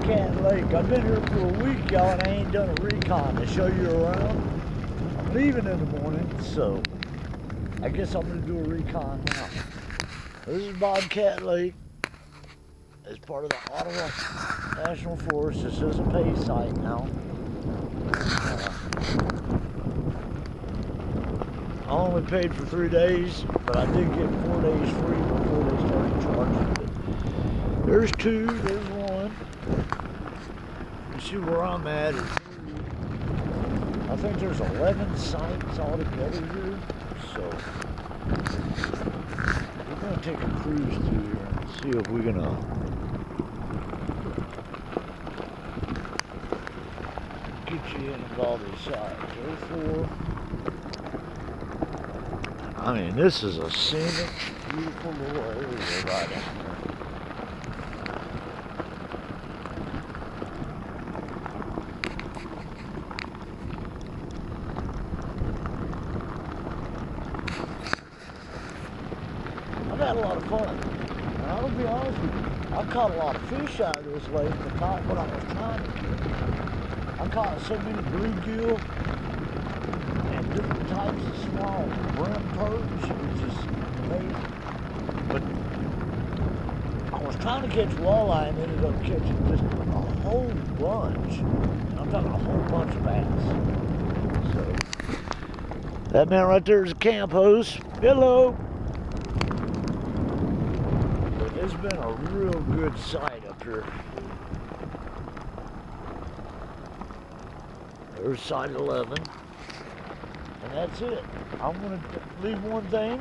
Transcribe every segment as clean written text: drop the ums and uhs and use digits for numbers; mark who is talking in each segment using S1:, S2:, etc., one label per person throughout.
S1: Bobcat Lake. I've been here for a week, y'all, and I ain't done a recon to show you around. I'm leaving in the morning, so I guess I'm gonna do a recon now. This is Bobcat Lake. It's part of the Ottawa National Forest. This is a pay site now. I only paid for 3 days, but I did get 4 days free before they started charging it. There's 2, there's 1. You see where I'm at is, I think there's 11 sites altogether here. So we're gonna take a cruise through here and see if we're gonna get you in all these sites. There's 4. I mean, this is a scenic, beautiful little area right down here. I've had a lot of fun. And I'll be honest with you, I caught a lot of fish out of this lake, but not what I was trying to get. I caught so many bluegill and different types of small brim perch. It was just amazing. But I was trying to catch walleye and ended up catching just a whole bunch. And I'm talking a whole bunch of bass. So that man right there is a camp host. Hello. But it's been a real good sight up here. There's site 11. And that's it. I'm going to leave one thing.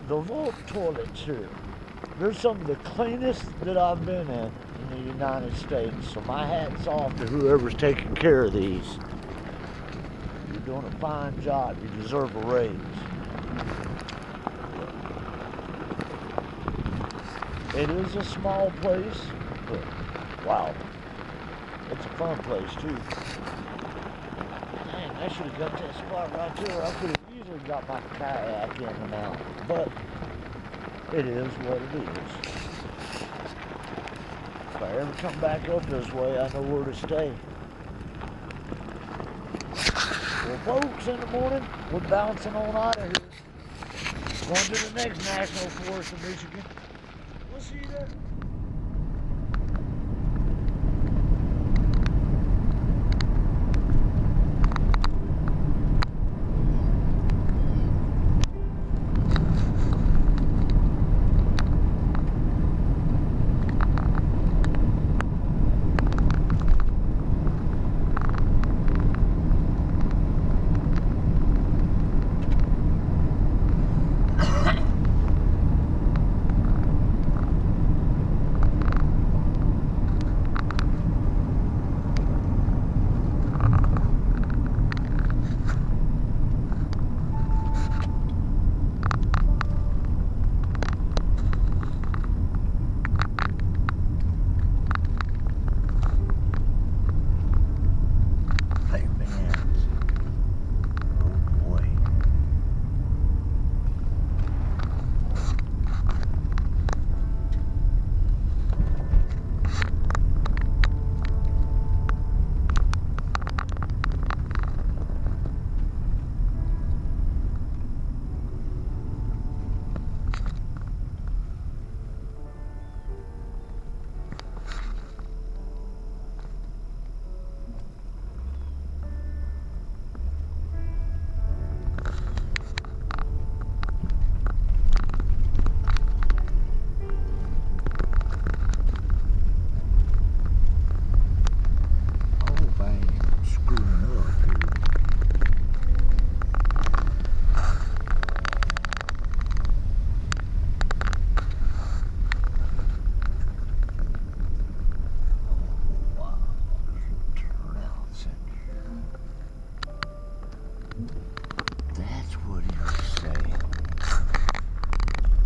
S1: The vault toilets here. They're some of the cleanest that I've been in the United States. So my hat's off to whoever's taking care of these. You're doing a fine job. You deserve a raise. It is a small place, but wow. It's a fun place too. Dang, I should have got that spot right there. I could have easily got my kayak in and out. But it is what it is. If I ever come back up this way, I know where to stay. Well, folks, in the morning, we're bouncing on out of here. Going to the next National Forest of Michigan. We'll see you there.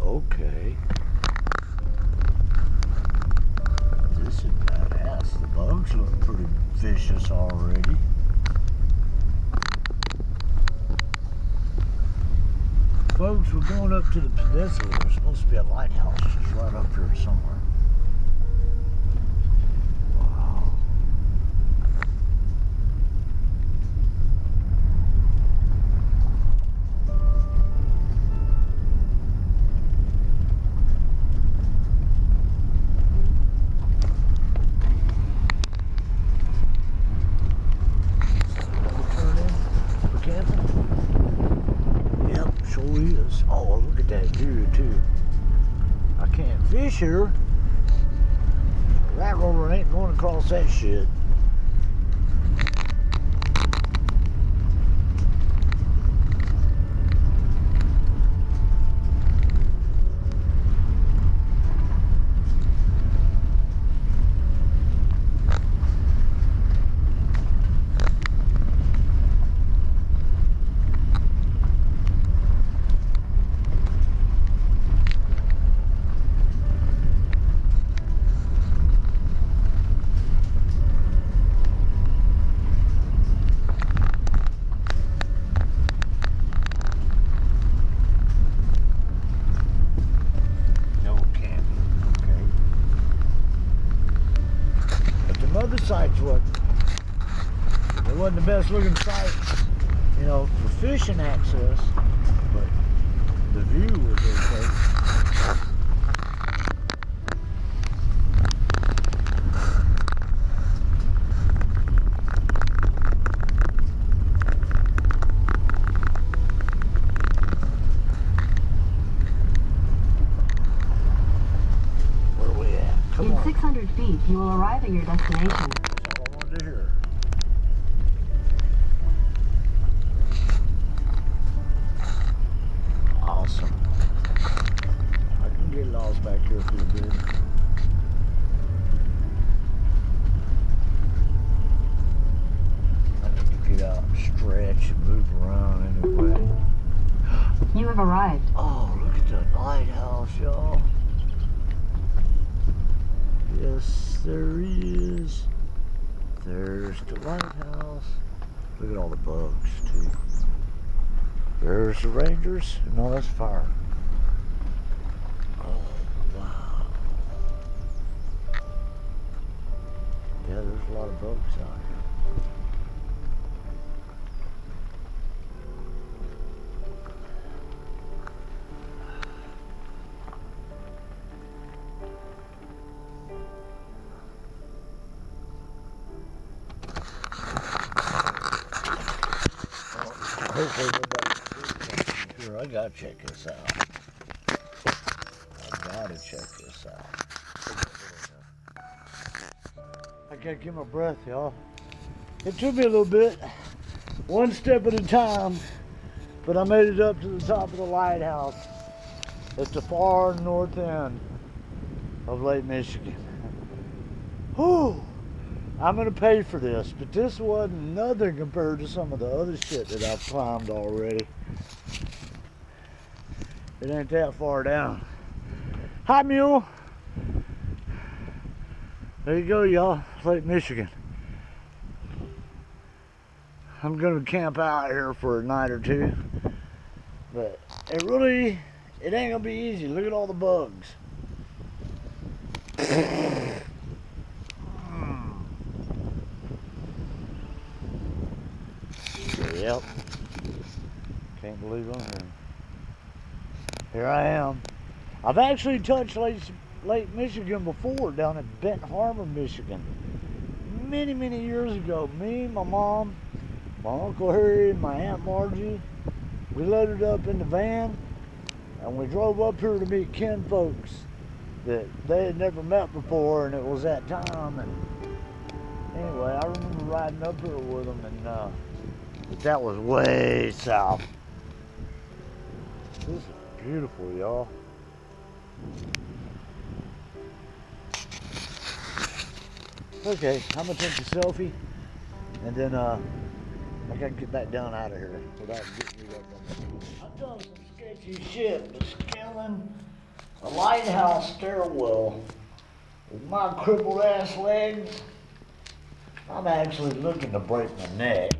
S1: Okay. This is badass. The bugs look pretty vicious already. Folks, we're going up to the peninsula. There's supposed to be a lighthouse just right up here somewhere. do too. I can't fish here. That roller ain't going across that shit. Other sites it wasn't the best looking site, you know, for fishing access, but the view was okay. Where are we at? Come on.
S2: In 600 feet, you will arrive at your destination.
S1: That's all I wanted to hear. Awesome. I can get lost back here for a bit. I need to get out and stretch and move around anyway.
S2: You have arrived.
S1: Oh, look at that lighthouse, y'all. Yes, there he is. There's the lighthouse. Look at all the bugs, too. There's the Rangers. No, that's fire. Oh, wow. Yeah, there's a lot of bugs out here. Hopefully nobody's sure. I gotta check this out. I gotta check this out. I gotta get my breath, y'all. It took me a little bit, one step at a time, but I made it up to the top of the lighthouse at the far north end of Lake Michigan. Whew! I'm gonna pay for this, but this wasn't nothing compared to some of the other shit that I've climbed already. It ain't that far down. Hi, mule. There you go, y'all. Lake Michigan. I'm gonna camp out here for a night or two, but it ain't gonna be easy. Look at all the bugs. Yep. Can't believe I'm here. Here I am. I've actually touched Lake Michigan before down in Benton Harbor, Michigan. Many, many years ago. Me, my mom, my Uncle Harry, and my Aunt Margie. We loaded up in the van and we drove up here to meet kin folks that they had never met before, and it was that time. And anyway, I remember riding up here with them, and but that was way south. This is beautiful, y'all. Okay, I'm gonna take a selfie, and then I gotta get back down out of here without getting you up on me. I've done some sketchy shit, but scaling a lighthouse stairwell with my crippled ass legs, I'm actually looking to break my neck.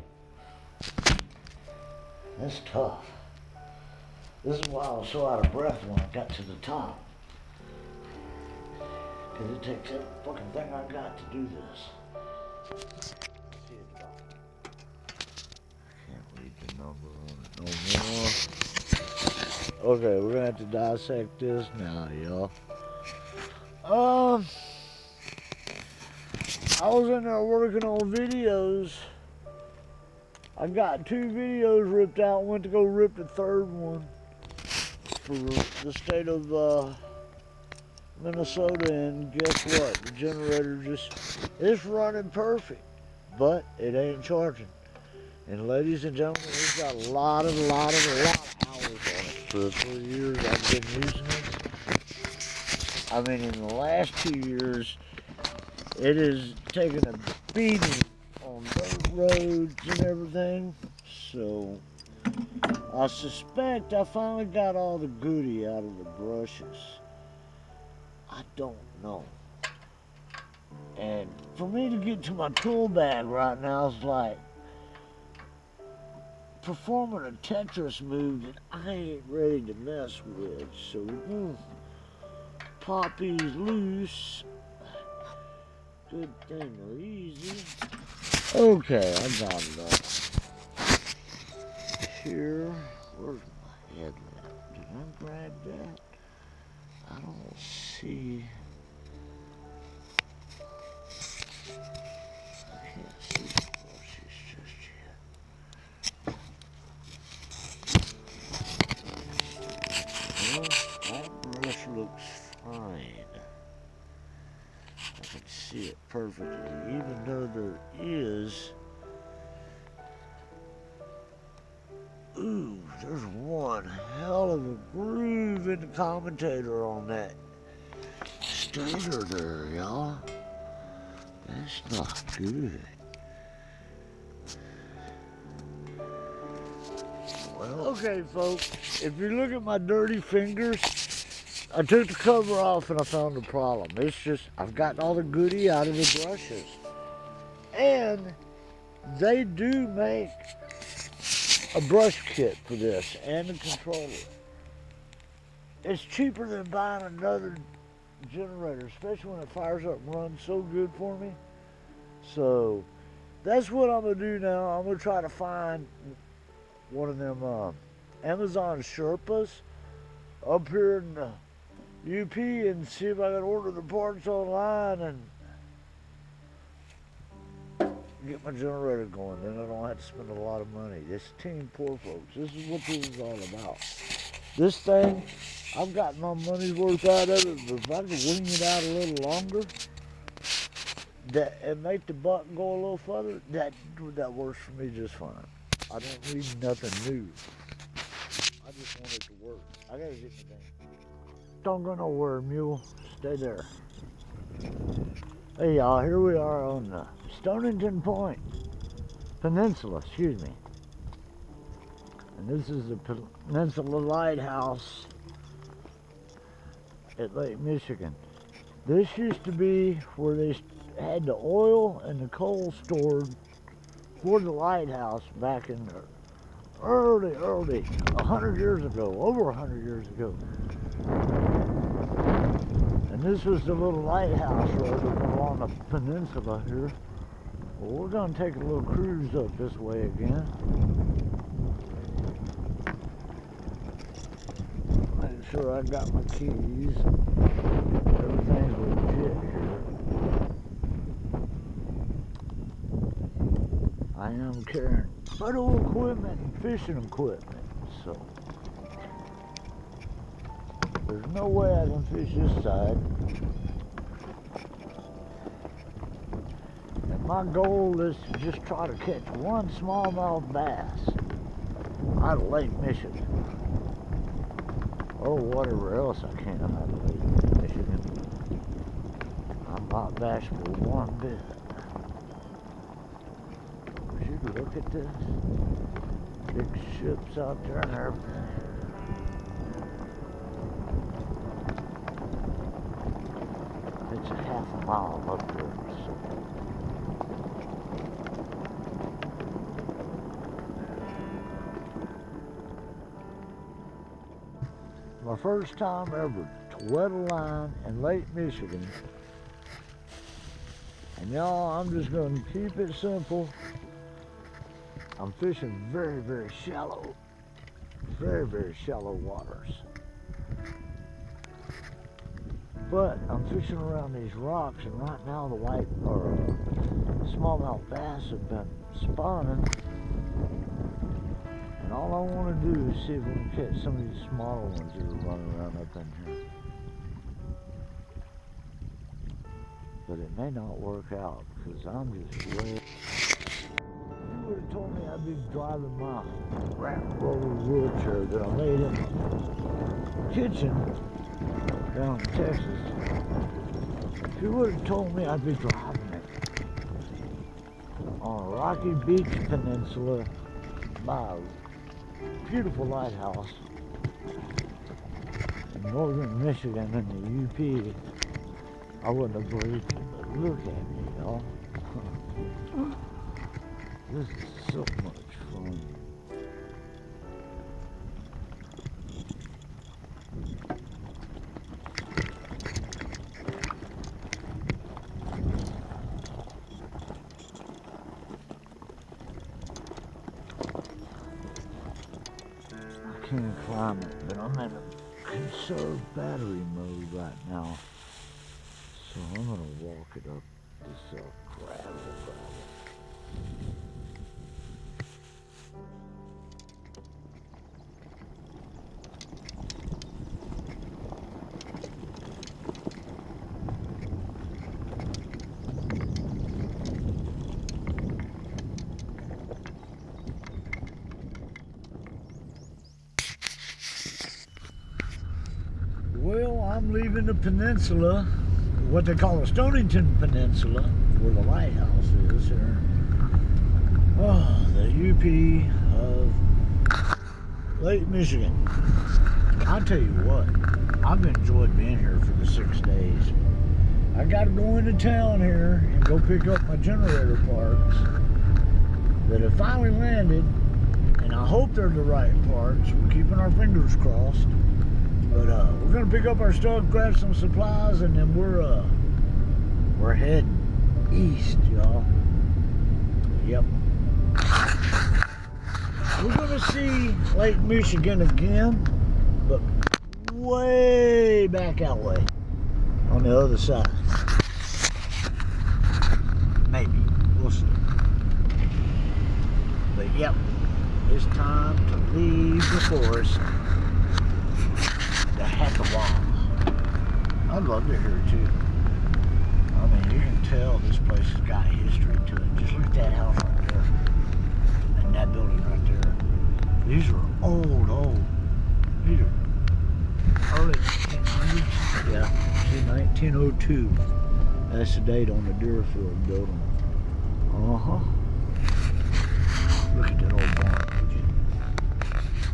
S1: That's tough. This is why I was so out of breath when I got to the top. Because it takes every fucking thing I got to do this. Let's see at the bottom. I can't read the number on it no more. Okay, we're gonna have to dissect this now, y'all. I was in there working on videos. I got 2 videos ripped out, went to go rip the 3rd one. for the state of Minnesota, and guess what? The generator it's running perfect, but it ain't charging. And ladies and gentlemen, it's got a lot of hours on it. For the 3 years I've been using it. I mean, in the last 2 years, it has taken a beating on dirt roads and everything. So I suspect I finally got all the goody out of the brushes. I don't know. And for me to get to my tool bag right now is like performing a Tetris move that I ain't ready to mess with. So pop these loose. Good thing they're easy. Okay, I got it all. Here, where's my headlamp? Did I grab that? I don't see. I can't see the brushes just yet. Well, that brush looks fine. I can see it perfectly, even though there is. Ooh, there's one hell of a groove in the commentator on that stator there, y'all. That's not good. Well, okay, folks, if you look at my dirty fingers, I took the cover off and I found the problem. It's just, I've gotten all the goody out of the brushes. And they do make a brush kit for this and the controller. It's cheaper than buying another generator, especially when it fires up and runs so good for me. So that's what I'm gonna do now. I'm gonna try to find one of them Amazon Sherpas up here in the UP and see if I can order the parts online and get my generator going. Then I don't have to spend a lot of money. This team poor folks. This is what this is all about. This thing, I've got my money's worth out of it, but if I could wing it out a little longer and make the buck go a little further, that works for me just fine. I don't need nothing new. I just want it to work. I gotta get my thing. Don't go nowhere, mule. Stay there. Hey y'all, here we are on the Stonington Point Peninsula, excuse me. And this is the Peninsula Lighthouse at Lake Michigan. This used to be where they had the oil and the coal stored for the lighthouse back in the early, 100 years ago, over 100 years ago. And this was the little lighthouse road along the peninsula here. Well, we're going to take a little cruise up this way again. Make sure I got my keys. Everything's legit here. I am carrying photo equipment and fishing equipment, so there's no way I can fish this side. And my goal is to just try to catch one smallmouth bass out of Lake Michigan, or whatever else I can out of Lake Michigan. I'm not bashful one bit. Look at this. Big ships out there and everything. It's a half a mile up there. So. My first time ever to wet a line in Lake Michigan. And y'all, I'm just going to keep it simple. I'm fishing very shallow, very shallow waters. But I'm fishing around these rocks, and right now the white or smallmouth bass have been spawning. And all I want to do is see if we can catch some of these smaller ones that are running around up in here. But it may not work out because I'm just way... You would have told me I'd be driving my rat roller wheelchair that I made in the kitchen down in Texas. If you would have told me I'd be driving it on a rocky beach peninsula by a beautiful lighthouse in northern Michigan in the UP, I wouldn't have believed you, but look at me, y'all. This is so much fun. I can't climb it, but I'm in a conserve battery mode right now. So I'm gonna walk it up this gravel. Well, I'm leaving the peninsula, what they call the Stonington Peninsula, where the lighthouse is here. Oh, the UP of Lake Michigan. I'll tell you what, I've enjoyed being here for the 6 days. I got to go into town here and go pick up my generator parts that have finally landed, and I hope they're the right parts. We're keeping our fingers crossed. But we're gonna pick up our stuff, grab some supplies, and then we're heading east, y'all. Yep. We're gonna see Lake Michigan again, but way back that way, on the other side. Maybe, we'll see. But yep, it's time to leave the forest. The heck of all. I'd love to hear it too. I mean, you can tell this place has got history to it. Just look at that house right there. And that building right there. These are old. These are early 1900s. Yeah, see, 1902. That's the date on the Deerfield building. Look at that old barn, would you?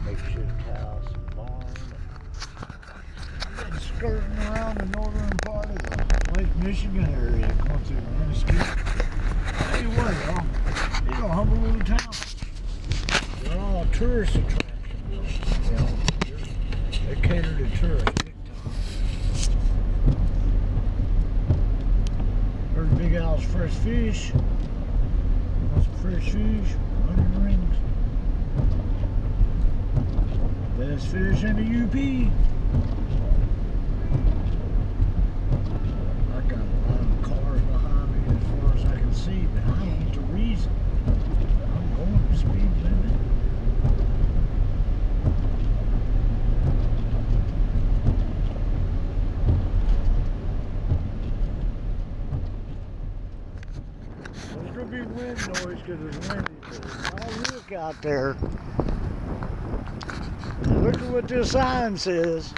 S1: Makeshift house, barn. Skirting around the northern part of the Lake Michigan area, going through the landscape. Tell you what, y'all, it's a humble little town. They're all tourist attractions, you know. They cater to tourists big time. There's Big Al's Fresh Fish. Want some fresh fish? Onion rings. Best fish in the UP. But I ain't the reason. I'm going the speed limit. There's going to be wind noise because it's windy. But I'll look out there. And look at what this sign says.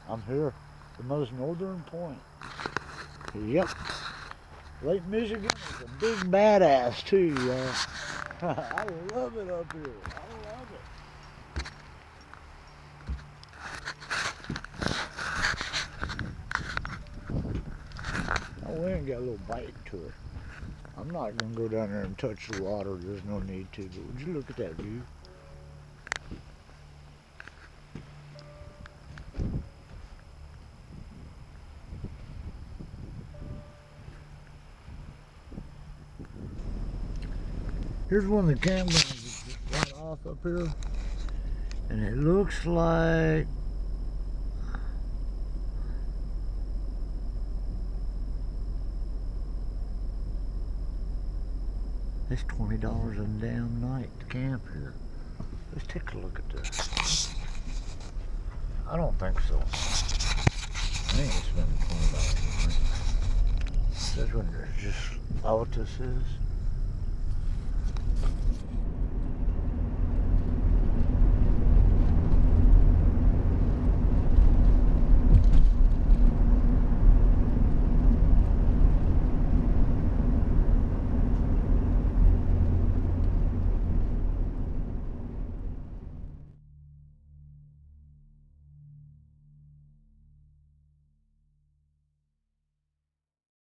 S1: I'm here, the most northern point. Yep. Lake Michigan is a big badass too, y'all. I love it up here. I love it. That wind got a little bite to it. I'm not going to go down there and touch the water. There's no need to. But would you look at that view? Here's one of the campgrounds right off up here. And it looks like it's $20 a damn night to camp here. Let's take a look at this. I don't think so. I ain't spending $20 a night. This one is just, oh, what this is?